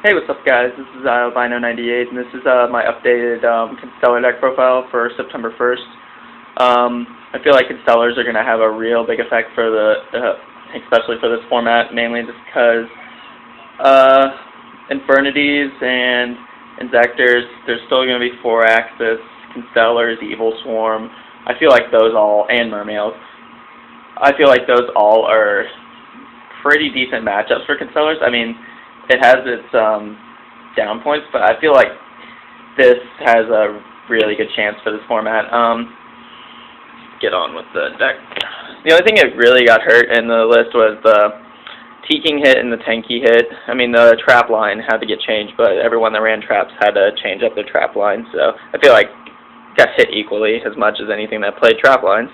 Hey, what's up, guys? This is Albino98, and this is my updated Constellar deck profile for September 1st. I feel like Constellars are going to have a real big effect for especially for this format, mainly just because Infernities and Injectors, there's still going to be 4-axis, Constellars, Evil Swarm. I feel like those all, and Mermails, I feel like those all are pretty decent matchups for Constellars. I mean, it has its down points, but I feel like this has a really good chance for this format. Get on with the deck. The only thing that really got hurt in the list was the Teaking hit and the Tanky hit. I mean, the trap line had to get changed, but everyone that ran traps had to change up their trap line, so I feel like got hit equally as much as anything that played trap lines.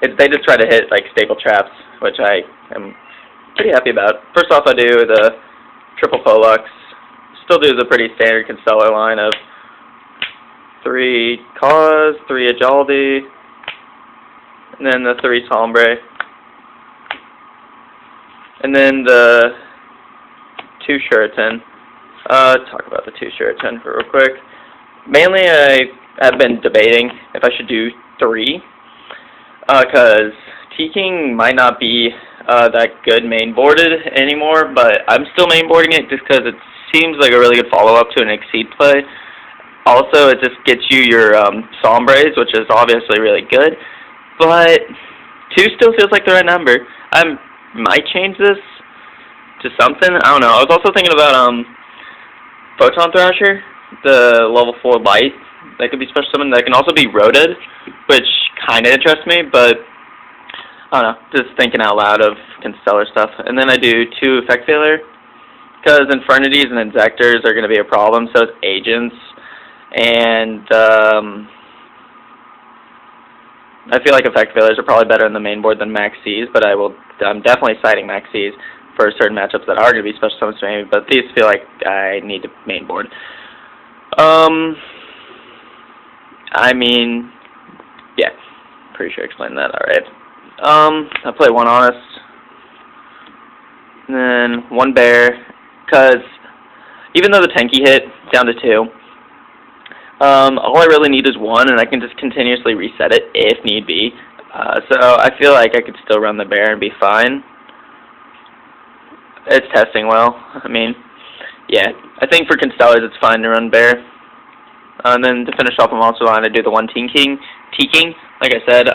They just try to hit like staple traps, which I am pretty happy about. First off, I do the triple Pollux. Still do the pretty standard Constellar line of 3 Cause, 3 Agility, and then the 3 Sombre. And then the 2 Shuriken. Talk about the 2 Shuriken real quick. Mainly, I have been debating if I should do 3, because Teaking might not be that good mainboarded anymore, but I'm still mainboarding it just because it seems like a really good follow-up to an Exceed play. Also, it just gets you your Sombres, which is obviously really good, but 2 still feels like the right number. I might change this to something. I don't know. I was also thinking about Photon Thrasher, the level 4 light. That could be special summon. That can also be roted, which kind of interests me, but I don't know, just thinking out loud of Constellar stuff. And then I do 2 Effect Failure, because Infernities and Injectors are going to be a problem, so it's Agents. And I feel like Effect Failures are probably better in the main board than Max C's, but I'm definitely citing Max C's for certain matchups that are going to be special summons to me, but these feel like I need to main board. I mean, yeah, pretty sure I explained that alright. I play 1 Honest, and then 1 Bear, because even though the Tanky hit down to 2, all I really need is 1, and I can just continuously reset it if need be. So I feel like I could still run the Bear and be fine. It's testing well. I mean, yeah, I think for Constellars it's fine to run Bear. And then to finish off a monster line, I do the 1 Teaking. Like I said,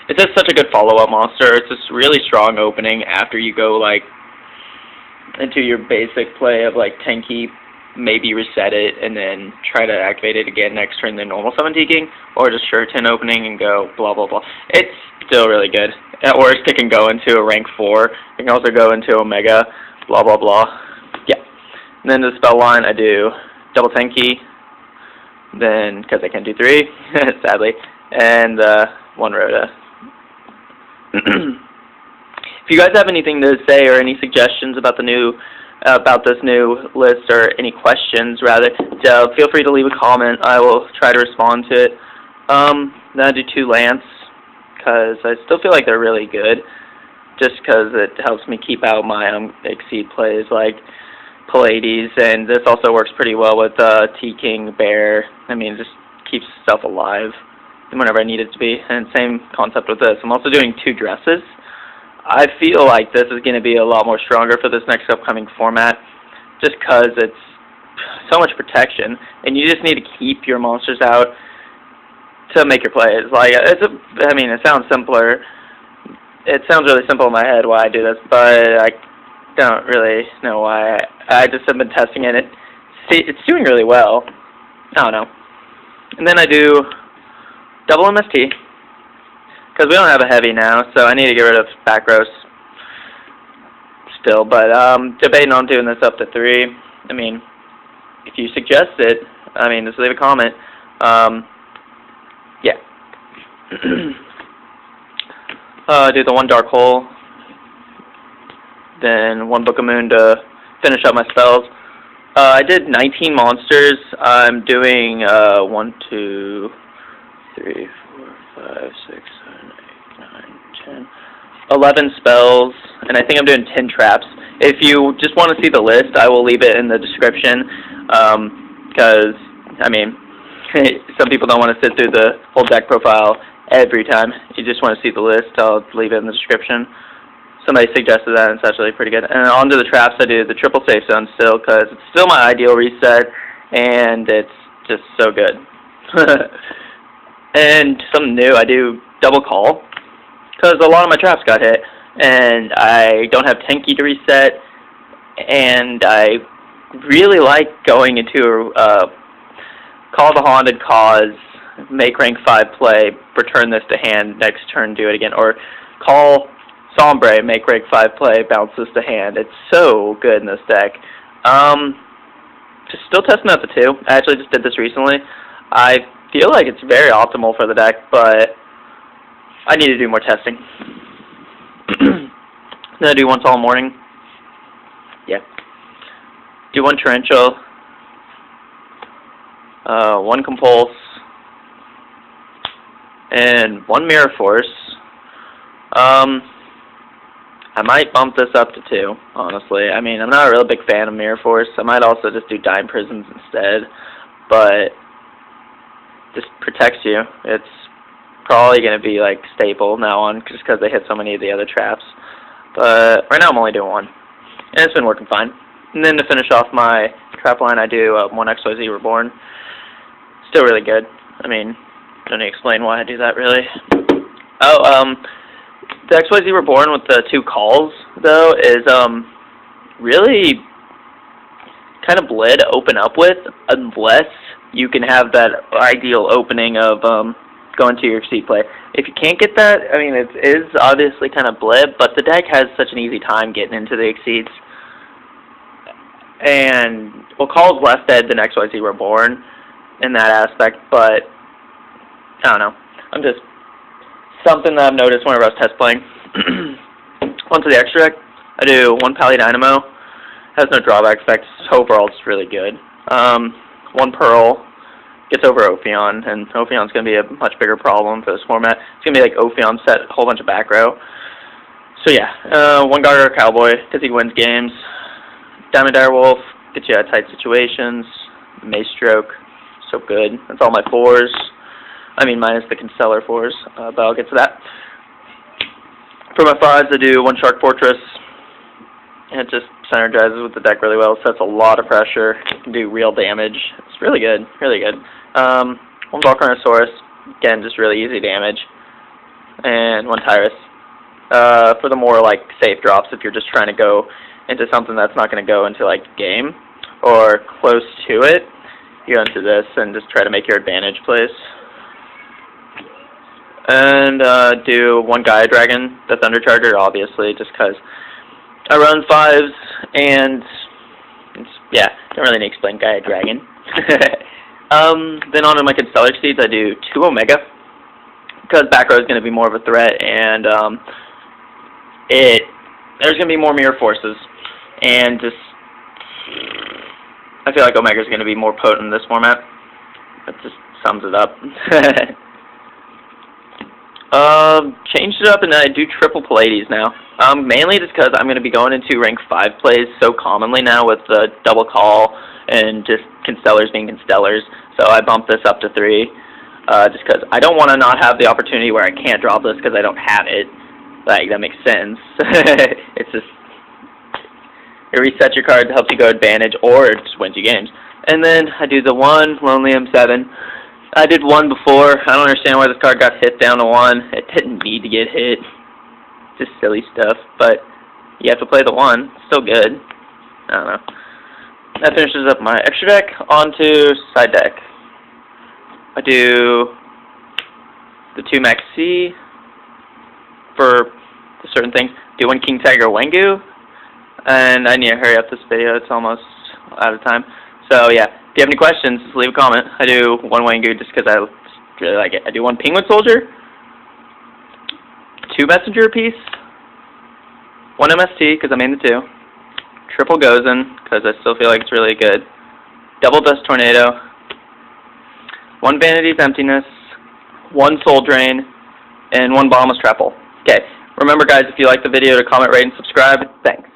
it's just such a good follow-up monster. It's just really strong opening after you go like into your basic play of like Tanky, maybe reset it, and then try to activate it again next turn the normal summon Teaking, or just Shuriken opening and go blah blah blah. It's still really good. At worst, it can go into a rank 4. It can also go into Omega, blah blah blah. Yeah. And then the spell line, I do double Tanky, then because I can't do 3, sadly, and 1 Rhoda. If you guys have anything to say or any suggestions about this new list, or any questions rather, feel free to leave a comment. I will try to respond to it. Then I do 2 Lance, because I still feel like they're really good, just because it helps me keep out my Exceed plays like Pallades, and this also works pretty well with Teaking, Bear. I mean, it just keeps stuff alive whenever I need it to be, and same concept with this. I'm also doing 2 Dresses. I feel like this is going to be a lot more stronger for this next upcoming format, just because it's so much protection, and you just need to keep your monsters out to make your plays. Like, I mean, it sounds simpler. It sounds really simple in my head why I do this, but I don't really know why. I just have been testing it. It's doing really well. I don't know. And then I do double MST, because we don't have a heavy now, so I need to get rid of back rows still. But debating on doing this up to 3. I mean, if you suggest it, I mean, just leave a comment. Yeah. Do the 1 Dark Hole, then 1 Book of Moon to finish up my spells. I did 19 monsters. I'm doing 1, 2, 3, 4, 5, 6, 7, 8, 9, 10, 11 spells, and I think I'm doing 10 traps. If you just want to see the list, I will leave it in the description, because, I mean, some people don't want to sit through the whole deck profile every time. You just want to see the list, I'll leave it in the description. Somebody suggested that, and it's actually pretty good. And on to the traps, I do the triple safe zone still, because it's still my ideal reset, and it's just so good. And something new, I do double call, because a lot of my traps got hit, and I don't have 10 key to reset, and I really like going into Call the Haunted Cause, make rank 5 play, return this to hand, next turn do it again, or call Sombre, make rank 5 play, bounce this to hand. It's so good in this deck. Just still testing out the 2. I actually just did this recently. I feel like it's very optimal for the deck, but I need to do more testing. Then I do one Tall Morning. Yeah. Do one Torrential. One Compulse. And one Mirror Force. I might bump this up to 2, honestly. I mean, I'm not a real big fan of Mirror Force. I might also just do Dime Prisms instead. But just protects you. It's probably going to be like staple now on, just because they hit so many of the other traps. But right now I'm only doing 1, and it's been working fine. And then to finish off my trap line, I do 1 XYZ Reborn. Still really good. I mean, don't need to explain why I do that really. Oh, the XYZ Reborn with the 2 calls though is really kind of bled to open up with, unless you can have that ideal opening of going to your Exceed play. If you can't get that, I mean, it is obviously kind of bled, but the deck has such an easy time getting into the Exceeds. And, well, Call is less dead than XYZ Reborn in that aspect, but I don't know. I'm just something that I've noticed whenever I was test playing. Onto the extra deck, I do 1 Pally Dynamo. Has no drawback effects. Overall, it's really good. 1 Pearl. Gets over Ophion, and Ophion's going to be a much bigger problem for this format. It's going to be like Ophion set, a whole bunch of back row. So yeah, 1 Garter Cowboy, because he wins games. Diamond Direwolf, gets you out of tight situations. Mace Stroke, so good. That's all my 4s. I mean, minus the Constellar 4s, but I'll get to that. For my 5s, I do 1 Shark Fortress. And it just synergizes with the deck really well. Sets a lot of pressure. Can do real damage. It's really good. Really good. 1 Volcarnosaurus. Again, just really easy damage. And 1 Tyrus. For the more, like, safe drops, if you're just trying to go into something that's not going to go into, like, game or close to it, you go into this and just try to make your advantage plays. And do 1 Gaia Dragon, the Thunder Charger, obviously, just because I run 5s, and yeah, don't really need to explain Gaia Dragon. Then on to my Constellar Seeds, I do 2 Omega, because back row is going to be more of a threat, and there's going to be more Mirror Forces, and just I feel like Omega is going to be more potent in this format. That just sums it up. Changed it up, and I do triple Pallades now. Mainly just because I'm going to be going into rank 5 plays so commonly now with the double call and just Constellars being Constellars. So I bumped this up to 3, just because I don't want to not have the opportunity where I can't drop this because I don't have it. Like, that makes sense. It's just, it resets your card, helps you go advantage, or it just wins you games. And then I do the 1 Lonely M7. I did 1 before. I don't understand why this card got hit down to 1. It didn't need to get hit. Just silly stuff. But you have to play the 1. Still good. I don't know. That finishes up my extra deck. On to side deck. I do the 2 Max C for certain things. Do 1 King Tiger Wengu. And I need to hurry up this video. It's almost out of time. So yeah. If you have any questions, just leave a comment. I do 1 Wengu just because I really like it. I do 1 Penguin Soldier, 2 Messenger apiece, 1 MST because I made the 2, triple Gozen because I still feel like it's really good, double Dust Tornado, 1 Vanity's Emptiness, 1 Soul Drain, and 1 Bottomless Trapple. Okay, remember guys, if you like the video, to comment, rate, and subscribe. Thanks.